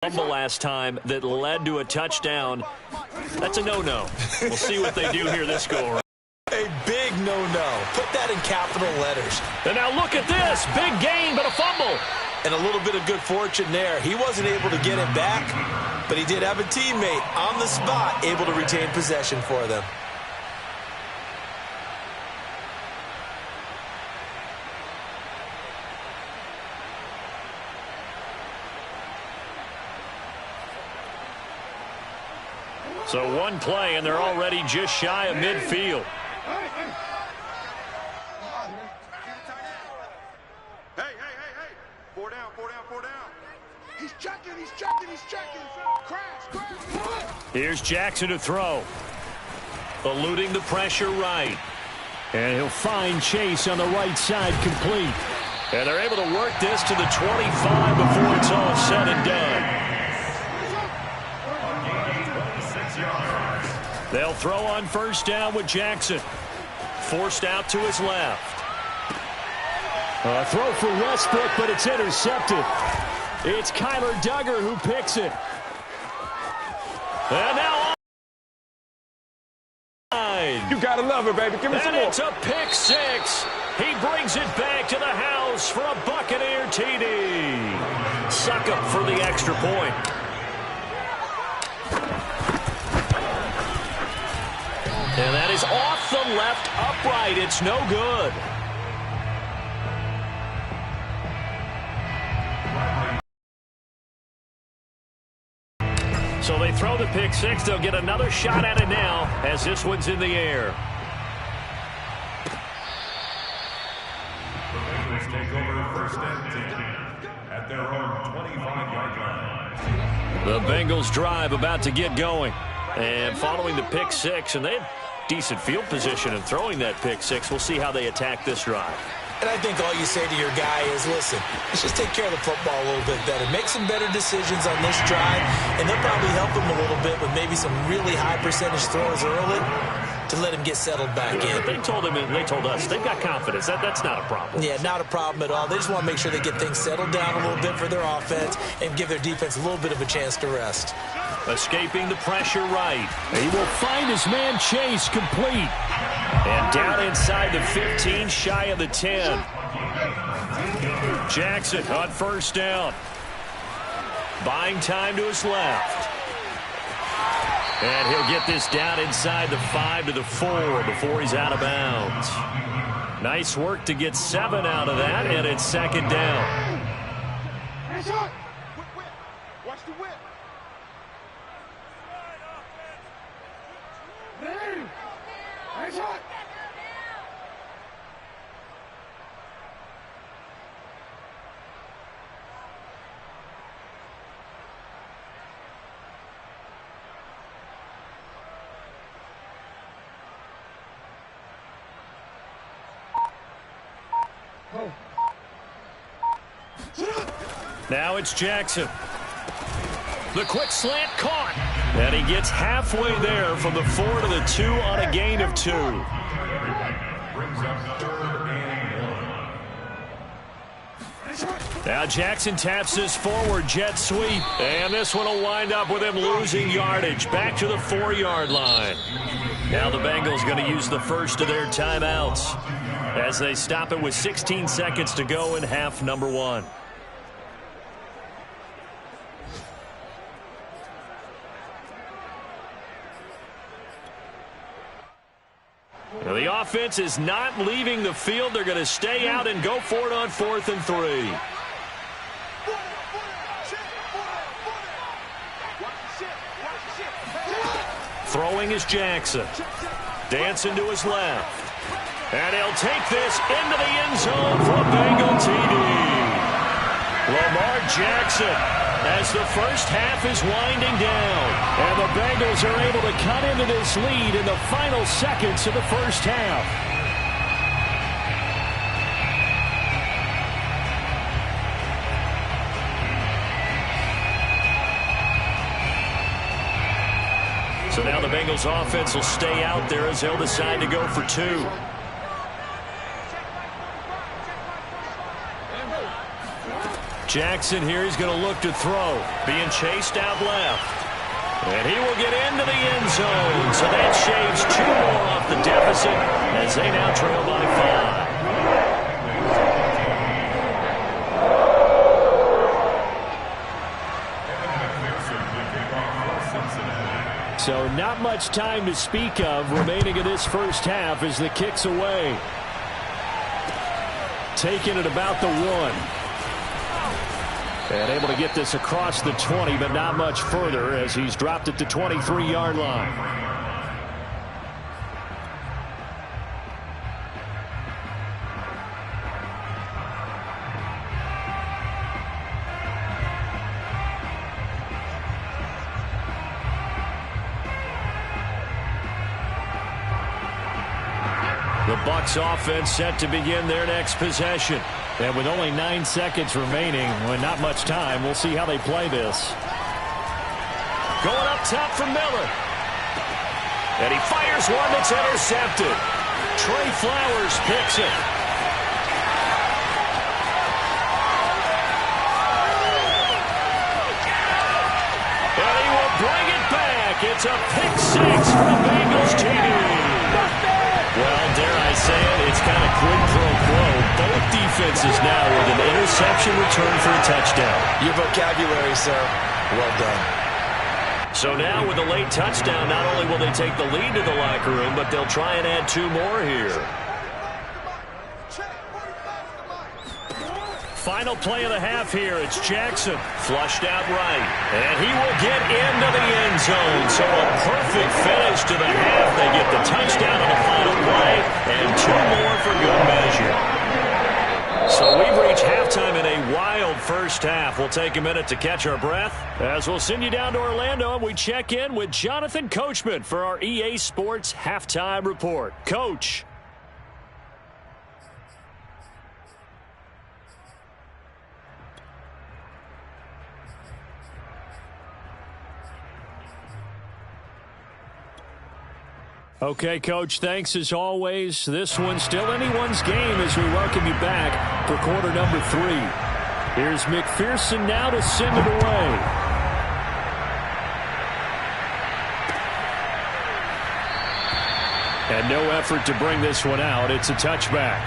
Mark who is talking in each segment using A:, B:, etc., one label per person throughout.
A: Fumble last time that led to a touchdown. That's a no-no. We'll see what they do here this go-around.
B: A big no-no. Put that in capital letters.
A: And now look at this. Big gain, but a fumble.
B: And a little bit of good fortune there. He wasn't able to get it back, but he did have a teammate on the spot able to retain possession for them.
A: So one play, and they're already just shy of midfield.
C: Hey. 4 down. He's checking. Crash.
A: Here's Jackson to throw. Eluding the pressure right. And he'll find Chase on the right side complete. And they're able to work this to the 25 before it's all said and done. They'll throw on first down with Jackson. Forced out to his left. A throw for Westbrook, but it's intercepted. It's Kyler Duggar who picks it. And now
D: you gotta love it, baby. Give me some more.
A: And it's a pick six. He brings it back to the house for a Buccaneer TD. Suck up for the extra point. And that is off the left upright. It's no good. So they throw the pick six. They'll get another shot at it now as this one's in the air.
E: The Bengals take over first and 10 at their own 25-yard line.
A: The Bengals drive about to get going. And following the pick six, and they had decent field position in throwing that pick six. We'll see how they attack this drive.
B: And I think all you say to your guy is, listen, let's just take care of the football a little bit better. Make some better decisions on this drive, and they'll probably help him a little bit with maybe some really high percentage throws early to let him get settled back in.
A: They told him, and they told us, they've got confidence. That's not a problem.
B: Yeah, not a problem at all. They just want to make sure they get things settled down a little bit for their offense and give their defense a little bit of a chance to rest.
A: Escaping the pressure right. He will find his man Chase complete. And down inside the 15, shy of the 10. Jackson on first down. Buying time to his left. And he'll get this down inside the 5 to the 4 before he's out of bounds. Nice work to get 7 out of that, and it's second down.
C: Watch the whip.
A: Now it's Jackson. The quick slant caught. And he gets halfway there from the 4 to the 2 on a gain of 2. Now Jackson taps his forward jet sweep. And this one will wind up with him losing yardage. Back to the 4-yard line. Now the Bengals going to use the first of their timeouts as they stop it with 16 seconds to go in half number 1. Now the offense is not leaving the field. They're going to stay out and go for it on 4th and 3. Throwing is Jackson. Dancing to his left. And he'll take this into the end zone for a Bengal TD. Lamar Jackson, as the first half is winding down. And the Bengals are able to cut into this lead in the final seconds of the first half. So now the Bengals offense will stay out there as they'll decide to go for 2. Jackson here, he's going to look to throw. Being chased out left. And he will get into the end zone. So that shaves 2 more off the deficit as they now trail by 5. So not much time to speak of remaining in this first half as the kick's away. Taking it about the 1. And able to get this across the 20, but not much further as he's dropped it to 23-yard line. The Bucs offense set to begin their next possession. And with only 9 seconds remaining, with not much time, we'll see how they play this. Going up top for Miller. And he fires one that's intercepted. Trey Flowers picks it. And he will bring it back. It's a pick 6 for a Bengals TD. Well, dare I say it, it's kind of quid pro quo. Both defenses now with an interception return for a touchdown.
B: Your vocabulary, sir. Well done.
A: So now with a late touchdown, not only will they take the lead to the locker room, but they'll try and add 2 more here. Final play of the half here. It's Jackson. Flushed out right. And he will get into the end zone. So a perfect finish to the half. They get the touchdown on the final play. And 2 more for good measure. So we've reached halftime in a wild first half. We'll take a minute to catch our breath as we'll send you down to Orlando and we check in with Jonathan Coachman for our EA Sports Halftime Report. Coach. Okay, Coach, thanks as always. This one's still anyone's game as we welcome you back for quarter number 3. Here's McPherson now to send it away. And no effort to bring this one out. It's a touchback.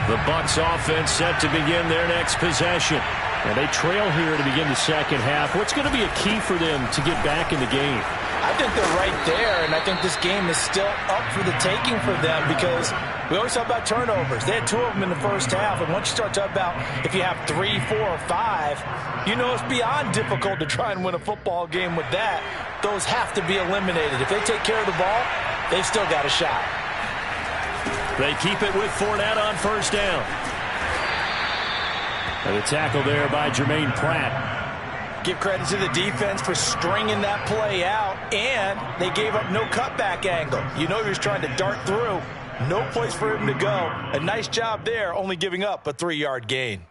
A: The Bucs offense set to begin their next possession. And they trail here to begin the second half. What's going to be a key for them to get back in the game?
B: I think they're right there, and I think this game is still up for the taking for them because we always talk about turnovers. They had 2 of them in the first half, and once you start talking about if you have 3, 4, or 5, you know it's beyond difficult to try and win a football game with that. Those have to be eliminated. If they take care of the ball, they've still got a shot.
A: They keep it with Fournette on first down. And the tackle there by Jermaine Pratt.
B: Give credit to the defense for stringing that play out, and they gave up no cutback angle. You know he was trying to dart through. No place for him to go. A nice job there, only giving up a 3-yard gain.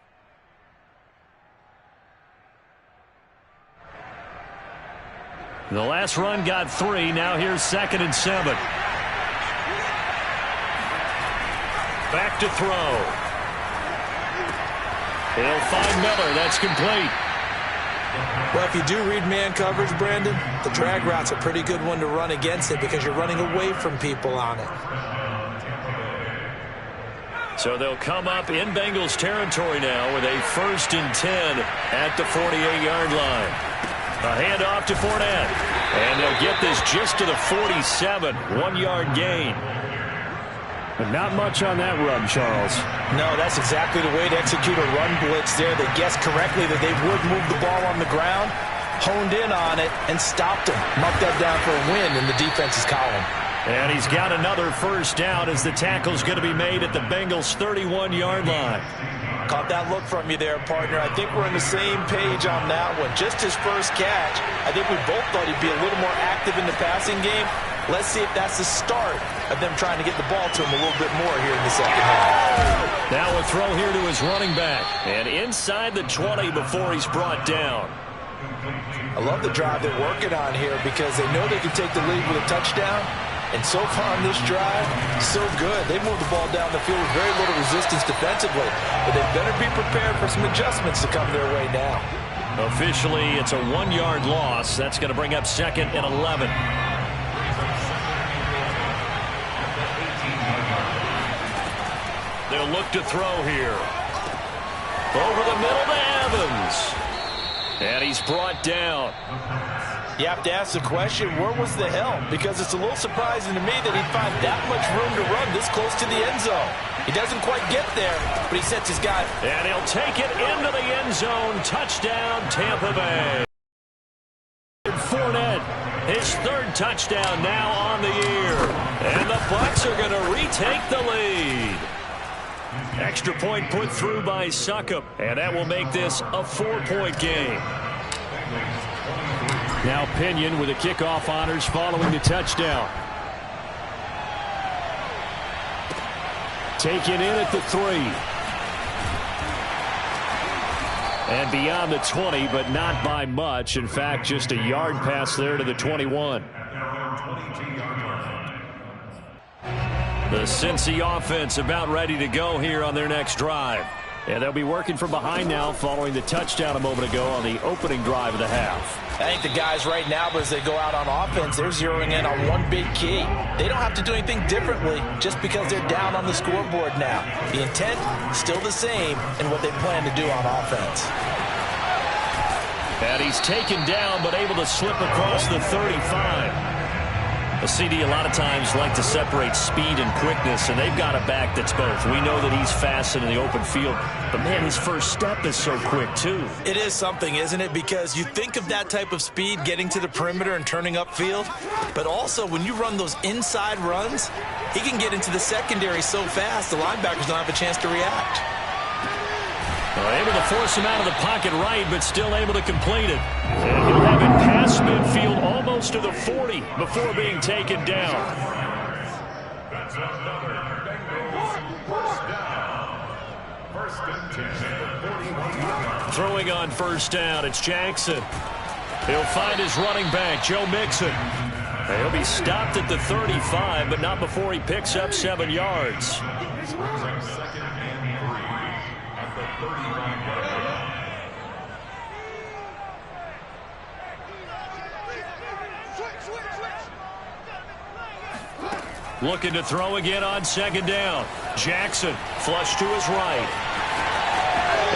A: The last run got 3. Now here's 2nd and 7. Back to throw. He'll find Miller. That's complete.
B: Well, if you do read man coverage, Brandon, the drag route's a pretty good one to run against it because you're running away from people on it.
A: So they'll come up in Bengals territory now with a 1st and 10 at the 48-yard line. A handoff to Fournette. And they'll get this just to the 47. 1-yard gain.
D: But not much on that run, Charles.
B: No, that's exactly the way to execute a run blitz there. They guessed correctly that they would move the ball on the ground, honed in on it, and stopped him. Marked that down for a win in the defense's column.
A: And he's got another first down as the tackle's going to be made at the Bengals' 31-yard line.
B: Caught that look from you there, partner. I think we're on the same page on that one. Just his first catch, I think we both thought he'd be a little more active in the passing game. Let's see if that's the start of them trying to get the ball to him a little bit more here in the second half.
A: Now a throw here to his running back. And inside the 20 before he's brought down.
B: I love the drive they're working on here because they know they can take the lead with a touchdown. And so far on this drive, so good. They moved the ball down the field with very little resistance defensively. But they better be prepared for some adjustments to come their way now.
A: Officially, it's a 1-yard loss. That's going to bring up 2nd and 11. They'll look to throw here. Over the middle to Evans. And he's brought down.
B: You have to ask the question, where was the help? Because it's a little surprising to me that he'd find that much room to run this close to the end zone. He doesn't quite get there, but he sets his guy.
A: And he'll take it into the end zone. Touchdown, Tampa Bay. Fournette, his 3rd touchdown now on the year. And the Bucs are going to retake the lead. Extra point put through by Succop, and that will make this a 4-point game.
D: Now Pinion with the kickoff honors following the touchdown. Taken in at the 3. And beyond the 20, but not by much. In fact, just a yard pass there to the 21. The Cincy offense about ready to go here on their next drive. And they'll be working from behind now following the touchdown a moment ago on the opening drive of the half.
B: I think the guys right now, as they go out on offense, they're zeroing in on one big key. They don't have to do anything differently just because they're down on the scoreboard now. The intent, still the same in what they plan to do on offense.
A: And he's taken down but able to slip across the 35. The CD a lot of times like to separate speed and quickness, and they've got a back that's both. We know that he's fast in the open field, but man, his first step is so quick too.
B: It is something, isn't it? Because you think of that type of speed getting to the perimeter and turning upfield, but also when you run those inside runs, he can get into the secondary so fast the linebackers don't have a chance to react.
A: Able to force him out of the pocket right, but still able to complete it. And he'll have it past midfield almost to the 40 before being taken down.
E: That's another Bengals first down. 1st and 10 at the 41.
A: Throwing on 1st down, it's Jackson. He'll find his running back, Joe Mixon. He'll be stopped at the 35, but not before he picks up 7 yards.
E: 2nd and 3 at the 35-yard line.
A: Looking to throw again on 2nd down. Jackson, flush to his right.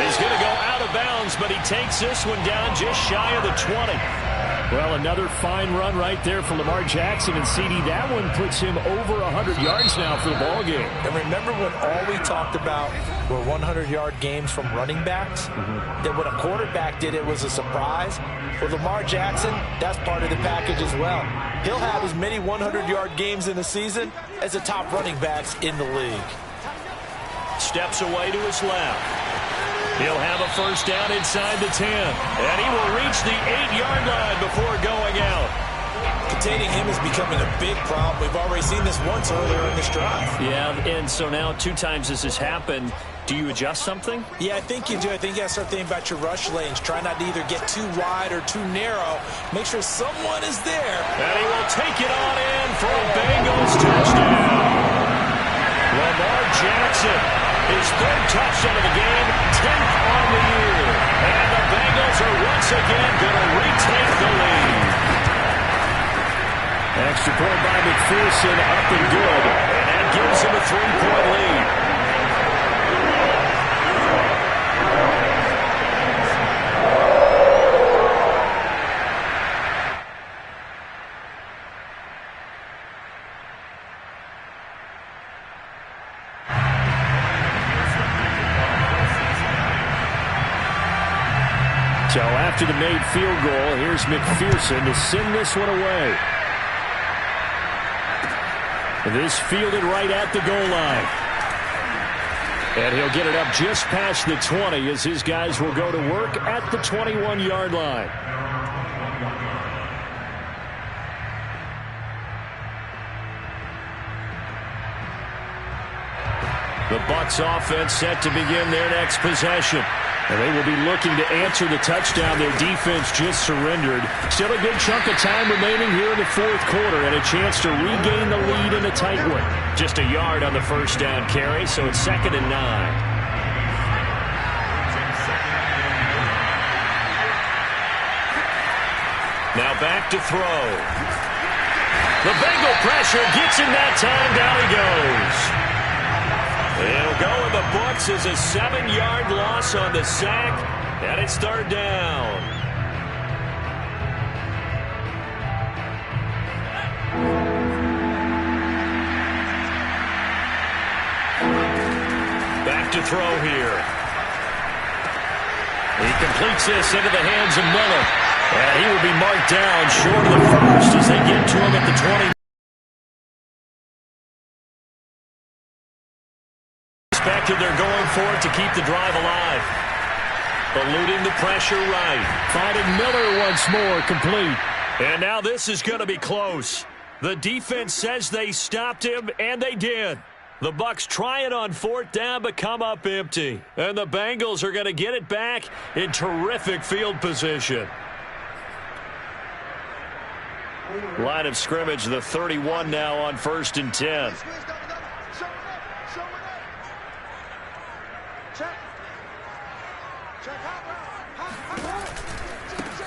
A: He's going to go out of bounds, but he takes this one down just shy of the 20.
D: Well, another fine run right there for Lamar Jackson, and CD, that one puts him over 100 yards now for the ball game.
B: And remember when all we talked about were 100-yard games from running backs? That when a quarterback did it was a surprise. With Lamar Jackson, that's part of the package as well. He'll have as many 100-yard games in a season as the top running backs in the league.
A: Steps away to his left. He'll have a 1st down inside the 10. And he will reach the 8-yard line before going out.
B: Containing him is becoming a big problem. We've already seen this once earlier in this drive.
A: Yeah, and so now 2 times this has happened. Do you adjust something?
B: Yeah, I think you do. I think you got to start thinking about your rush lanes. Try not to either get too wide or too narrow. Make sure someone is there.
A: And he will take it on in for a Bengals touchdown. Lamar Jackson, his 3rd touchdown of the game, 10th on the year. And the Bengals are once again going to retake the lead.
D: Extra point by McPherson, up and good.
A: And that gives him a 3-point lead.
D: So after the made field goal, here's McPherson to send this one away. This fielded right at the goal line. And he'll get it up just past the 20 as his guys will go to work at the 21-yard line. The Bucs offense set to begin their next possession. And they will be looking to answer the touchdown their defense just surrendered. Still a good chunk of time remaining here in the fourth quarter and a chance to regain the lead in a tight one. Just a yard on the first down carry, so it's 2nd and 9. Now back to throw. The Bengal pressure gets him that time. Down he goes. It'll go in the books as a 7-yard loss on the sack, and it's 3rd down. Back to throw here. He completes this into the hands of Miller, and he will be marked down short of the first as they get to him at the 20. They're going for it to keep the drive alive. Eluding the pressure right. Finding Miller once more, complete. And now this is going to be close. The defense says they stopped him, and they did. The Bucs try it on 4th down, but come up empty. And the Bengals are going to get it back in terrific field position. Line of scrimmage, the 31 now on 1st and 10.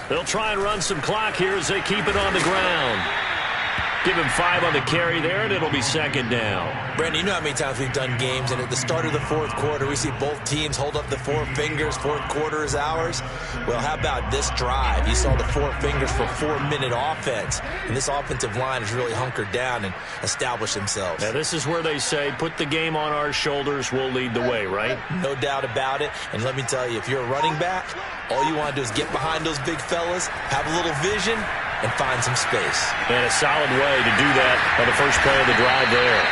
D: They'll try and run some clock here as they keep it on the ground. Give him 5 on the carry there, and it'll be 2nd down.
B: Brandon, you know how many times we've done games, and at the start of the fourth quarter, we see both teams hold up the 4 fingers, fourth quarter is ours. Well, how about this drive? You saw the 4 fingers for 4-minute offense, and this offensive line has really hunkered down and established themselves.
D: Now, this is where they say, put the game on our shoulders, we'll lead the way, right?
B: No doubt about it, and let me tell you, if you're a running back, all you want to do is get behind those big fellas, have a little vision, and find some space.
D: And a solid way to do that on the first play of the drive there.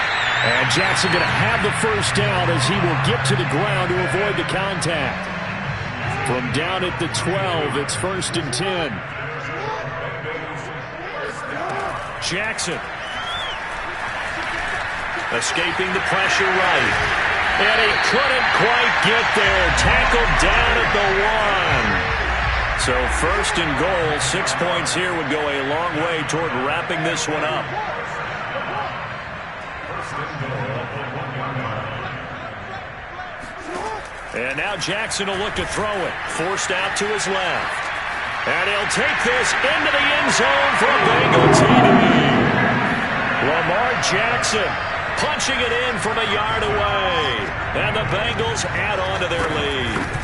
D: And Jackson going to have the first down as he will get to the ground to avoid the contact. From down at the 12, it's 1st and 10. Jackson. Escaping the pressure right. And he couldn't quite get there. Tackled down at the 1. So 1st and goal, 6 points here would go a long way toward wrapping this one up. And now Jackson will look to throw it. Forced out to his left. And he'll take this into the end zone for a Bengal TD. Lamar Jackson punching it in from a yard away. And the Bengals add on to their lead.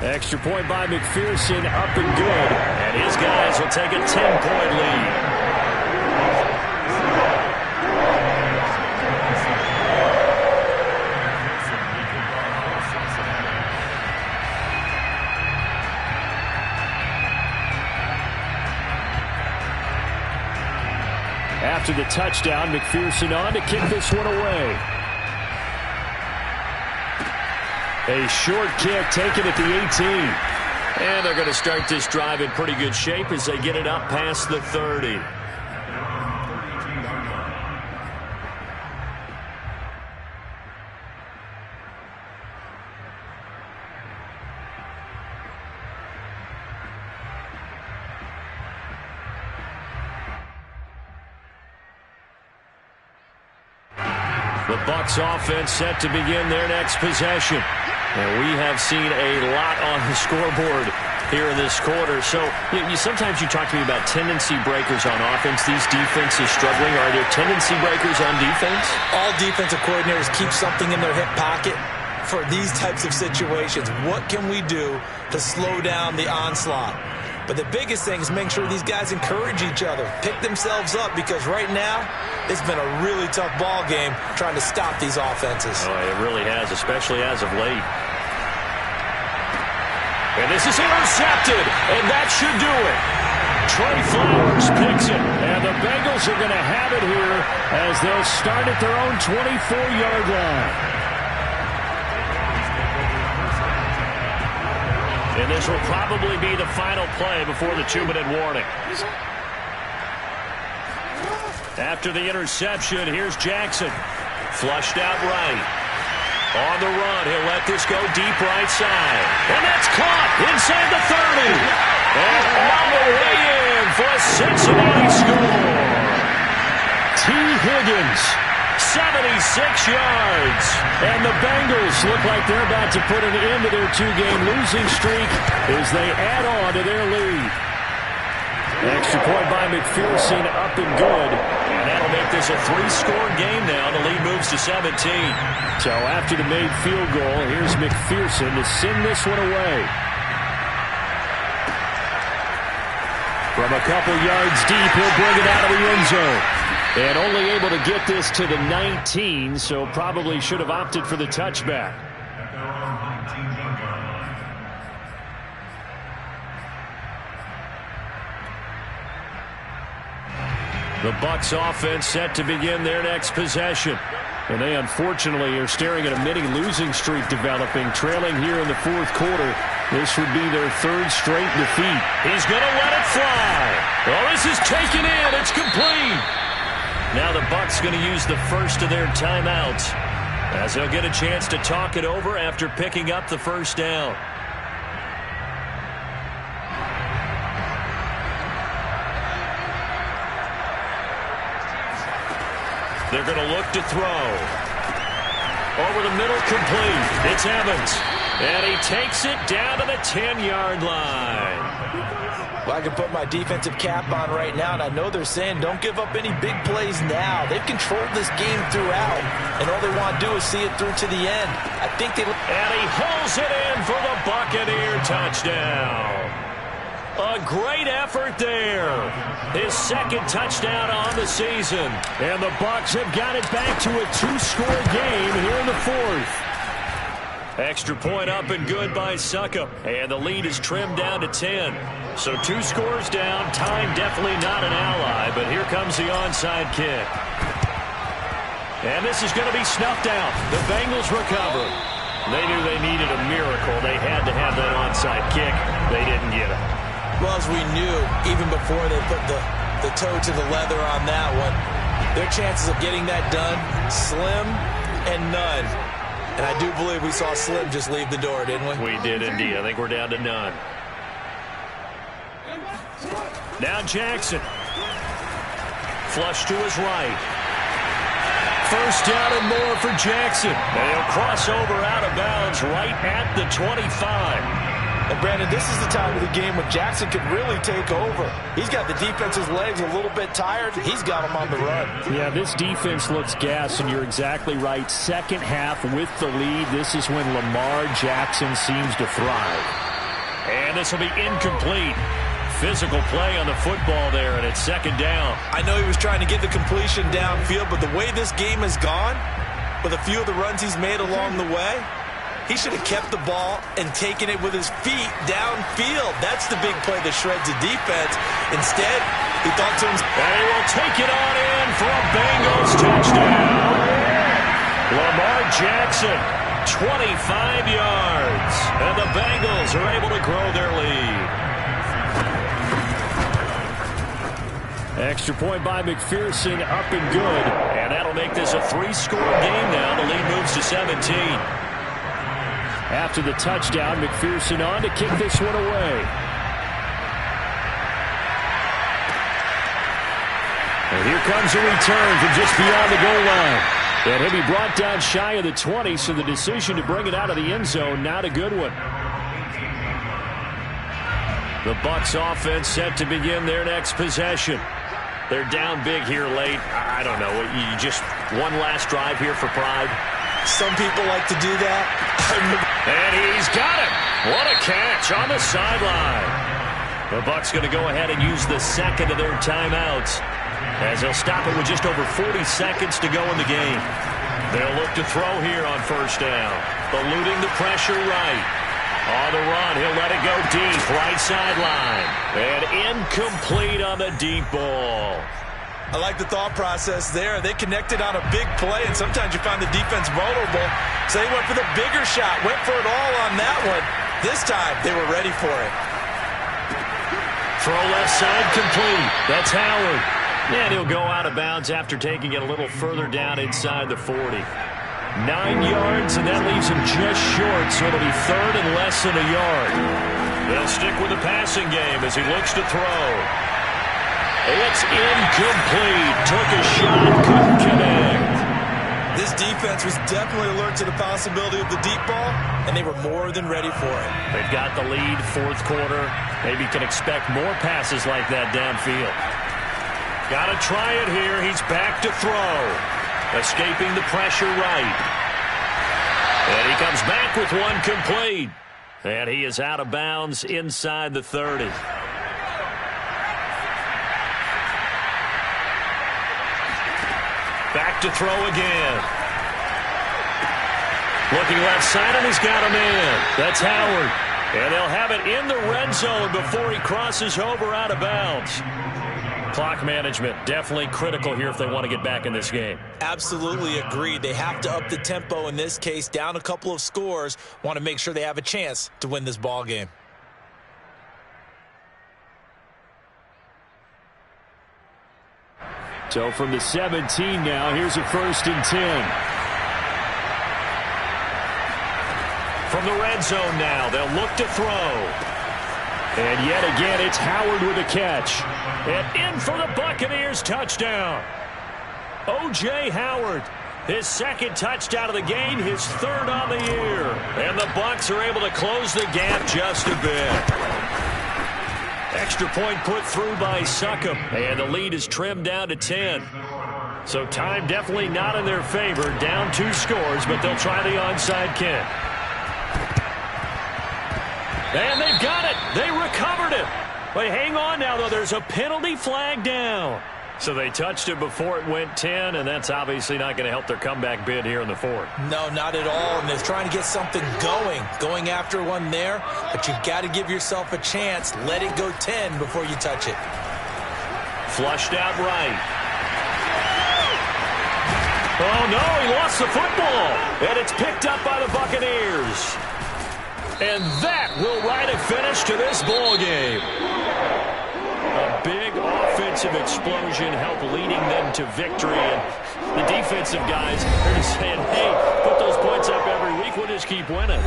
D: Extra point by McPherson, up and good. And his guys will take a 10-point lead. After the touchdown, McPherson on to kick this one away. A short kick taken at the 18. And they're going to start this drive in pretty good shape as they get it up past the 30. The Bucs offense set to begin their next possession. And we have seen a lot on the scoreboard here in this quarter. So sometimes you talk to me about tendency breakers on offense. These defenses struggling. Are there tendency breakers on defense?
B: All defensive coordinators keep something in their hip pocket for these types of situations. What can we do to slow down the onslaught? But the biggest thing is making sure these guys encourage each other, pick themselves up, because right now it's been a really tough ball game trying to stop these offenses.
D: Oh, it really has, especially as of late. And this is intercepted, and that should do it. Trey Flowers picks it, and the Bengals are going to have it here as they'll start at their own 24-yard line. And this will probably be the final play before the 2-minute warning. After the interception, here's Jackson. Flushed out right. On the run, he'll let this go deep right side. And that's caught inside the 30. And on the way in for a Cincinnati score. T. Higgins, 76 yards. And the Bengals look like they're about to put an end to their two-game losing streak as they add on to their lead. Extra point by McPherson, up and good. And that'll make this a three-score game now. The lead moves to 17. So after the made field goal, here's McPherson to send this one away. From a couple yards deep, he'll bring it out of the end zone. And only able to get this to the 19, so probably should have opted for the touchback. The Bucs offense set to begin their next possession. And they unfortunately are staring at a mini losing streak developing, trailing here in the fourth quarter. This would be their third straight defeat. He's going to let it fly. Well, this is taken in. It's complete. Now the Bucs going to use the first of their timeouts as they'll get a chance to talk it over after picking up the first down. They're going to look to throw. Over the middle, complete. It's Evans. And he takes it down to the 10-yard line.
B: Well, I can put my defensive cap on right now, and I know they're saying don't give up any big plays now. They've controlled this game throughout, and all they want to do is see it through to the end. I think they...
D: And he hauls it in for the Buccaneer touchdown. A great effort there. His second touchdown on the season. And the Bucs have got it back to a two-score game here in the fourth. Extra point up and good by Succop. And the lead is trimmed down to 10. So 2 scores down. Time definitely not an ally, but here comes the onside kick. And this is going to be snuffed out. The Bengals recover. They knew they needed a miracle. They had to have that onside kick. They didn't get it.
B: Well, as we knew, even before they put the toe to the leather on that one, their chances of getting that done, slim and none. And I do believe we saw Slim just leave the door, didn't we?
D: We did indeed. I think we're down to none. Now Jackson. Flush to his right. First down and more for Jackson. And he'll cross over out of bounds right at the 25.
B: And Brandon, this is the time of the game when Jackson could really take over. He's got the defense's legs a little bit tired. He's got them on the run.
D: Yeah, this defense looks gassed, and you're exactly right. Second half with the lead, this is when Lamar Jackson seems to thrive. And this will be incomplete. Physical play on the football there, and it's second down.
B: I know he was trying to get the completion downfield, but the way this game has gone, with a few of the runs he's made along the way, he should have kept the ball and taken it with his feet downfield. That's the big play that shreds the defense. Instead, he thought to himself,
D: and he will take it on in for a Bengals touchdown. Lamar Jackson, 25 yards. And the Bengals are able to grow their lead. Extra point by McPherson, up and good. And that'll make this a 3-score game now. The lead moves to 17. After the touchdown, McPherson on to kick this one away. And here comes a return from just beyond the goal line. And he'll be brought down shy of the 20, so the decision to bring it out of the end zone, not a good one. The Bucs offense set to begin their next possession. They're down big here late. I don't know. You just one last drive here for pride.
B: Some people like to do that.
D: And he's got it. What a catch on the sideline. The Bucs going to go ahead and use the second of their timeouts as they'll stop it with just over 40 seconds to go in the game. They'll look to throw here on first down. Eluding the pressure right. On the run, he'll let it go deep, right sideline. And incomplete on the deep ball.
B: I like the thought process there. They connected on a big play, and sometimes you find the defense vulnerable. So they went for the bigger shot, went for it all on that one. This time, they were ready for it.
D: Throw left side complete. That's Howard. And he'll go out of bounds after taking it a little further down inside the 40. 9 yards, and that leaves him just short, so it'll be third and less than a yard.
A: They'll stick with the passing game as he looks to throw. It's incomplete. Took a shot, couldn't connect.
B: This defense was definitely alert to the possibility of the deep ball, and they were more than ready for it.
D: They've got the lead, fourth quarter. Maybe can expect more passes like that downfield.
A: Got to try it here. He's back to throw. Escaping the pressure right. And he comes back with one complete. And he is out of bounds inside the 30. Back to throw again. Looking left side, and he's got a man. That's Howard. And they'll have it in the red zone before he crosses over out of bounds. Clock management definitely critical here if they want to get back in this game.
B: Absolutely agreed. They have to up the tempo in this case, down a couple of scores. Want to make sure they have a chance to win this ball game.
D: So from the 17 now, here's a 1st and 10.
A: From the red zone now, they'll look to throw.
D: And yet again, it's Howard with a catch. And in for the Buccaneers touchdown.
A: O.J. Howard, his second touchdown of the game, his third on the year. And the Bucs are able to close the gap just a bit. Extra point put through by Succop. And the lead is trimmed down to 10. So time definitely not in their favor. Down 2 scores, but they'll try the onside kick. And they've got it. They recovered it. But hang on now, though. There's a penalty flag down. So they touched it before it went 10, and that's obviously not going to help their comeback bid here in the 4th.
B: No, not at all. And they're trying to get something going after one there. But you've got to give yourself a chance. Let it go 10 before you touch it.
A: Flushed out right. Oh, no, he lost the football. And it's picked up by the Buccaneers. And that will write a finish to this ball game. A big offensive explosion helped leading them to victory. And the defensive guys are just saying, hey, put those points up every week. We'll just keep winning.